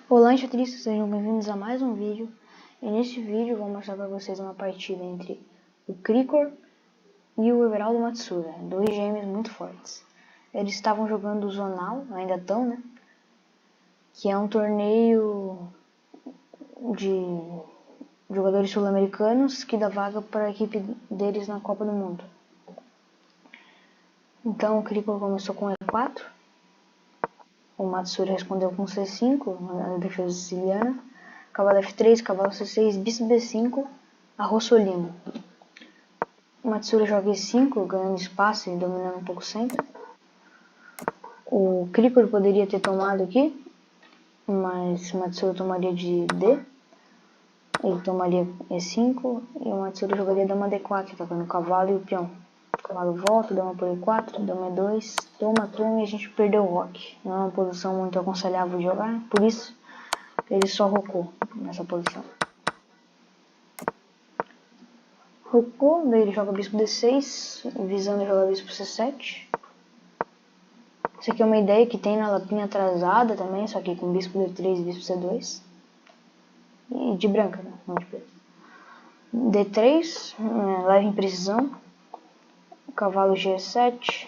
Olá, enxadristas, sejam bem-vindos a mais um vídeo. E neste vídeo eu vou mostrar para vocês uma partida entre o Krikor e o Everaldo Matsura, dois gêmeos muito fortes. Eles estavam jogando o Zonal, ainda estão, né? Que é um torneio de jogadores sul-americanos que dá vaga para a equipe deles na Copa do Mundo. Então o Krikor começou com E4, o Matsura respondeu com C5, na defesa siciliana. Cavalo F3, cavalo C6, bispo B5, arrossolino. O Matsura joga E5, ganhando espaço e dominando um pouco o centro. O Krikor poderia ter tomado aqui, mas o Matsura tomaria de D. Ele tomaria E5 e o Matsura jogaria dama D4, atacando o cavalo e o peão. O cavalo volta, dama por E4, dama E2, toma e a gente perdeu o roque. Não é uma posição muito aconselhável de jogar, por isso ele só rocou nessa posição. Rocou, daí ele joga bispo D6, visando jogar bispo C7. Isso aqui é uma ideia que tem na lapinha atrasada também, só que com bispo D3 e bispo C2. E de branca, né? Não de preto. D3, leva em precisão. Cavalo G7,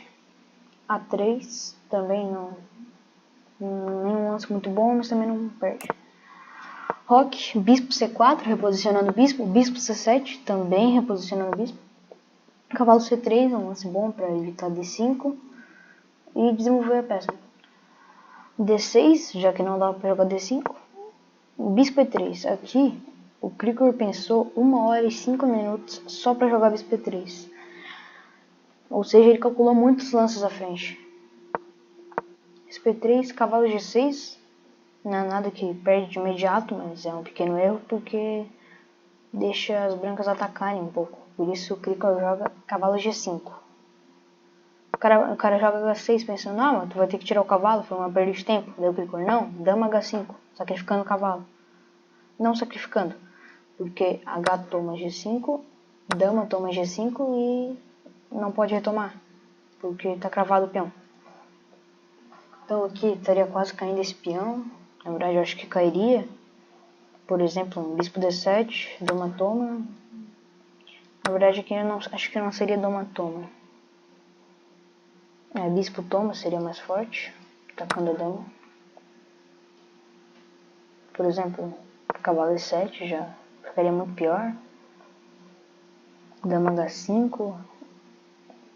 A3, também não nenhum lance muito bom, mas também não perde. Roque, bispo C4, reposicionando o bispo. Bispo C7, também reposicionando o bispo. Cavalo C3, um lance bom para evitar D5 e desenvolver a peça. D6, já que não dá para jogar D5. Bispo E3, aqui o Krikor pensou 1 hora e 5 minutos só para jogar bispo E3. Ou seja, ele calculou muitos lances à frente. Bispo E3, cavalo G6, não é nada que perde de imediato, mas é um pequeno erro porque deixa as brancas atacarem um pouco. Por isso o Krikor joga cavalo G5. O cara joga H6 pensando, ah, mas tu vai ter que tirar o cavalo, foi uma perda de tempo. Daí o Krikor, não, dama H5, sacrificando o cavalo. Não sacrificando, porque H toma G5, dama toma G5 e não pode retomar, porque está cravado o peão. Então aqui estaria quase caindo esse peão, na verdade eu acho que cairia. Por exemplo, um bispo D7, dama toma. Na verdade aqui eu não, acho que não seria dama toma. Bispo toma seria mais forte, atacando a dama. Por exemplo, cavalo E7 já ficaria muito pior. Dama H5.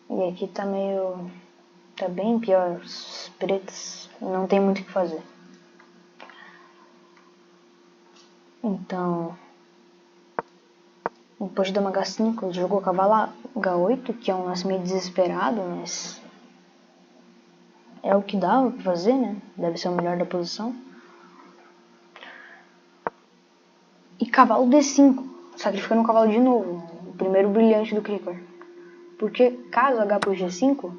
E aqui tá bem pior. Os pretos não tem muito o que fazer. Então, depois de dama H5, jogou cavalo H8, que é um lance meio desesperado, mas é o que dá pra fazer, né? Deve ser o melhor da posição. E cavalo D5, sacrificando o cavalo de novo, o primeiro brilhante do Krikor. Porque caso H por G5,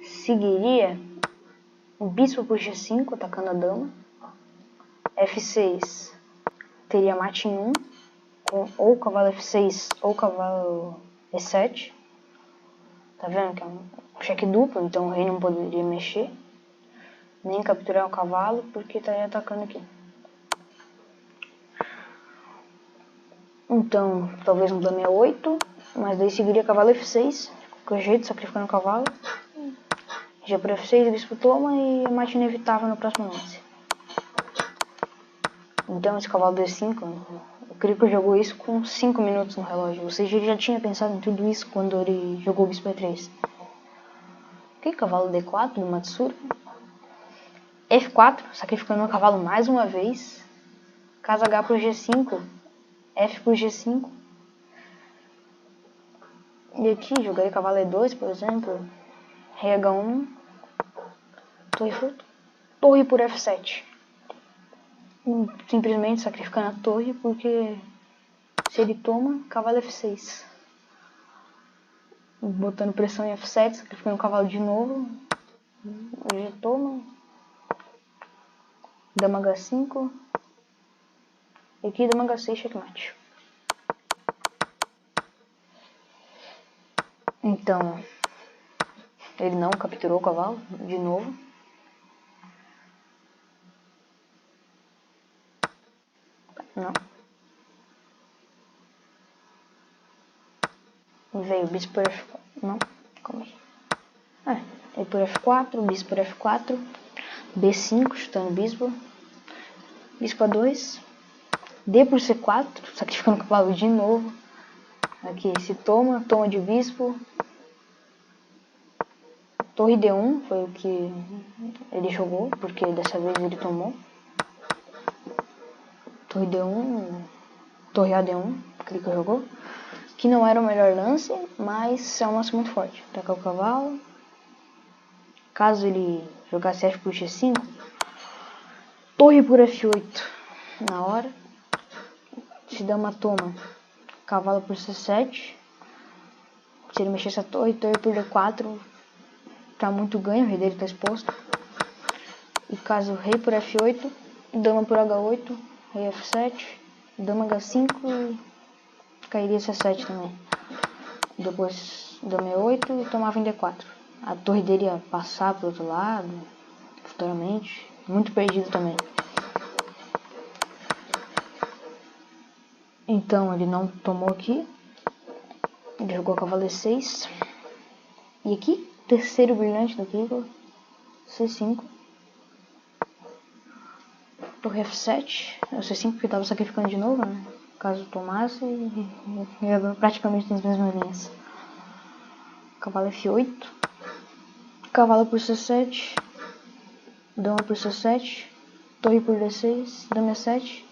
seguiria o bispo por G5, atacando a dama. F6 teria mate em 1, com ou cavalo F6 ou cavalo E7. Tá vendo que é um cheque duplo, então o rei não poderia mexer, nem capturar o cavalo, porque estaria atacando aqui. Então, talvez um dama E8, mas daí seguiria cavalo F6, de qualquer jeito, sacrificando o cavalo. G por F6, bispo toma e a mate inevitável no próximo lance. Então esse cavalo D5, o Krikor jogou isso com 5 minutos no relógio. Ou seja, ele já tinha pensado em tudo isso quando ele jogou o bispo E3. Ok, cavalo D4 do Matsura. F4, sacrificando o cavalo mais uma vez. Caso H por G5, F por G5. E aqui jogaria cavalo E2, por exemplo. Rei H1. Torre por F7. Simplesmente sacrificando a torre, porque se ele toma, cavalo F6. Botando pressão em F7, sacrificando o cavalo de novo. Ele toma. Dama H5. E aqui dama H6, checkmate. Então, ele não capturou o cavalo de novo. Não. Veio bispo por F4. Não, calma aí. É por F4, bispo por F4, B5, chutando bispo. Bispo A2, D por C4, sacrificando o cavalo de novo. Aqui se toma de bispo. Torre D1 foi o que ele jogou, porque dessa vez ele tomou. Torre D1, torre AD1, que ele jogou. Que não era o melhor lance, mas é um lance muito forte. Atacar o cavalo. Caso ele jogasse F por G5, torre por F8 na hora. Se dama toma, cavalo por C7. Se ele mexesse a torre por D4, tá muito ganho, o rei dele tá exposto. E caso rei por F8, dama por H8, rei F7, dama H5 e cairia C7 também. Depois dama E8 e tomava em D4. A torre dele ia passar pro outro lado, futuramente. Muito perdido também. Então ele não tomou aqui. Ele jogou cavalo E6. E aqui, terceiro brilhante do Krikor, C5. Torre F7. O C5 que estava sacrificando de novo, né? Caso tomasse, ia praticamente nas mesmas linhas. Cavalo F8. Cavalo por C7. Dama por C7. Torre por D6. Dama E7.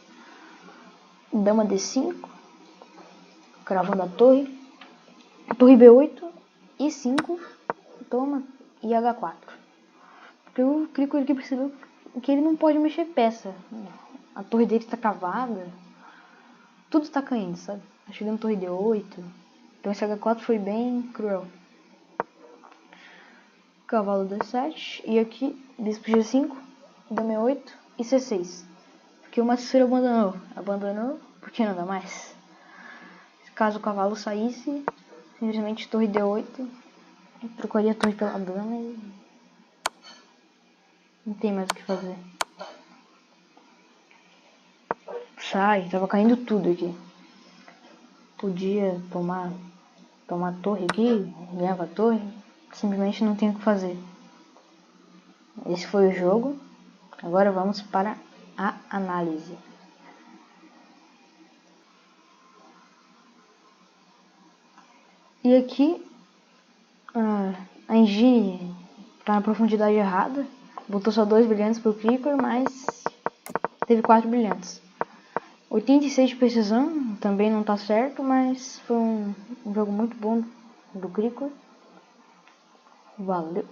Dama D5. Cravando a torre. Torre B8. I5. Toma. E H4. Porque o Krikor aqui percebeu que ele não pode mexer peça. A torre dele está cavada. Tudo está caindo, sabe? Tá chegando torre D8. Então esse H4 foi bem cruel. Cavalo D7. E aqui, bispo G5. Dama E8 e C6. Porque o Matsuri abandonou. Abandonou porque não dá mais. Caso o cavalo saísse, simplesmente torre D8. Trocaria a torre pela dama e não tem mais o que fazer. Sai, tava caindo tudo aqui. Podia tomar torre aqui, ganhava a torre. Simplesmente não tem o que fazer. Esse foi o jogo. Agora vamos para a análise. E aqui a Engine tá na profundidade errada. Botou só 2 brilhantes pro Krikor, mas teve 4 brilhantes. 86 de precisão, também não tá certo, mas foi um jogo muito bom do Krikor. Valeu!